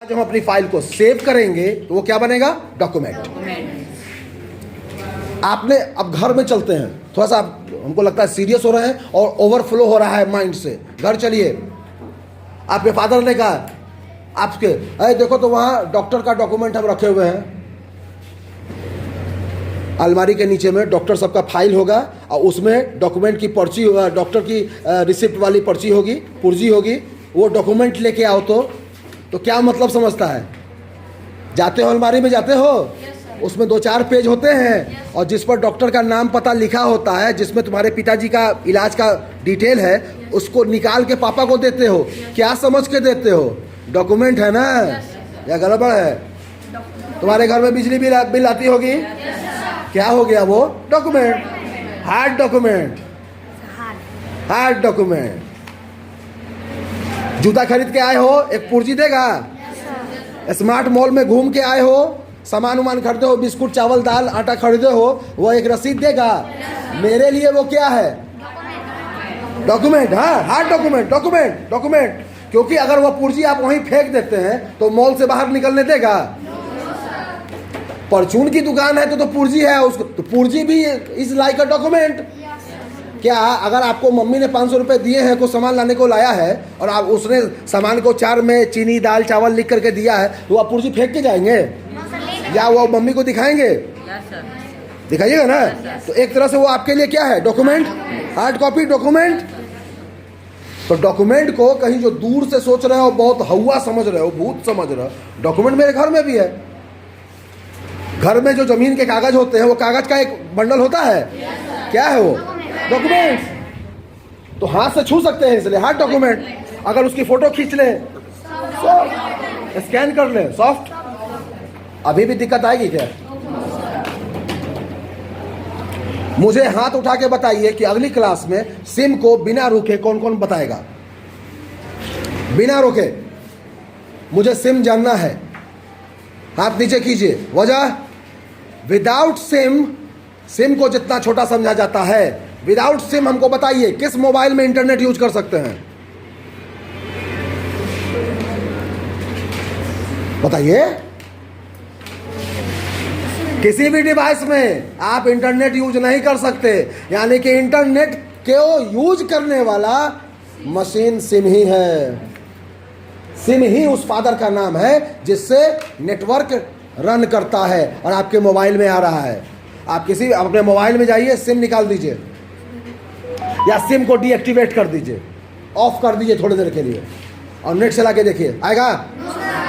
जब हम अपनी फाइल को सेव करेंगे तो वो क्या बनेगा? डॉक्यूमेंट। आपने अब घर में चलते हैं, थोड़ा सा हमको लगता है सीरियस हो रहे हैं और ओवरफ्लो हो रहा है माइंड से। घर चलिए, आपके फादर ने कहा आपके अरे देखो तो वहाँ डॉक्टर का डॉक्यूमेंट हम रखे हुए हैं, अलमारी के नीचे में डॉक्टर सबका फाइल होगा और उसमें डॉक्यूमेंट की पर्ची, डॉक्टर की रिसिप्ट वाली पर्ची होगी, पुर्जी होगी। वो डॉक्यूमेंट लेके आओ तो क्या मतलब समझता है? जाते हो अलमारी में, जाते हो, उसमें 2-4 पेज होते हैं और जिस पर डॉक्टर का नाम पता लिखा होता है, जिसमें तुम्हारे पिताजी का इलाज का डिटेल है, उसको निकाल के पापा को देते हो। क्या समझ के देते हो? डॉक्यूमेंट है ना, या गड़बड़ है? तुम्हारे घर में बिजली बिल आती होगी, क्या हो गया वो? Document, hard document, hard document. जूता खरीद के आए हो, एक पुर्जी देगा। स्मार्ट मॉल में घूम के आए हो, सामान उमान खरीदे हो, बिस्कुट चावल दाल आटा खरीदे हो, वो एक रसीद देगा। मेरे लिए वो क्या है? डॉक्यूमेंट। हाँ, हार्ड डॉक्यूमेंट, डॉक्यूमेंट, डॉक्यूमेंट। क्योंकि अगर वो पुर्जी आप वहीं फेंक देते हैं तो मॉल से बाहर निकलने देगा? परचून की दुकान है तो पुर्जी है उसको, तो पुर्जी भी इज लाइक अ डॉक्यूमेंट। क्या अगर आपको मम्मी ने 500 रुपये दिए हैं, कुछ सामान लाने को लाया है और आप उसने सामान को 4 में चीनी दाल चावल लिख करके दिया है, तो आप पुर्जी फेंक के जाएंगे या वो मम्मी को दिखाएंगे? दिखाइएगा ना। तो एक तरह से वो आपके लिए क्या है? Document, hard copy document. तो डॉक्यूमेंट को कहीं जो दूर से सोच रहे हो, बहुत हवा समझ रहे हो, भूत समझ रहे हो, डॉक्यूमेंट मेरे घर में भी है। घर में जो जमीन के कागज होते हैं, वो कागज का एक बंडल होता है, क्या है वो? डॉक्यूमेंट। तो हाथ से छू सकते हैं, इसलिए हार्ड डॉक्यूमेंट। अगर उसकी फोटो खींच ले, स्कैन कर ले, सॉफ्ट। अभी भी दिक्कत आएगी क्या? मुझे हाथ उठा के बताइए कि अगली क्लास में सिम को बिना रुके कौन कौन बताएगा? बिना रुके मुझे सिम जानना है, हाथ नीचे कीजिए। वजह? विदाउट सिम, सिम को जितना छोटा समझा जाता है, विदाउट सिम हमको बताइए किस मोबाइल में इंटरनेट यूज कर सकते हैं? बताइए। किसी भी डिवाइस में आप इंटरनेट यूज नहीं कर सकते, यानी कि इंटरनेट को यूज करने वाला मशीन सिम ही है। सिम ही उस फादर का नाम है जिससे नेटवर्क रन करता है और आपके मोबाइल में आ रहा है। आप किसी अपने मोबाइल में जाइए, सिम निकाल दीजिए या सिम को डीएक्टिवेट कर दीजिए, ऑफ कर दीजिए थोड़ी देर के लिए और नेट चला के देखिए, आएगा?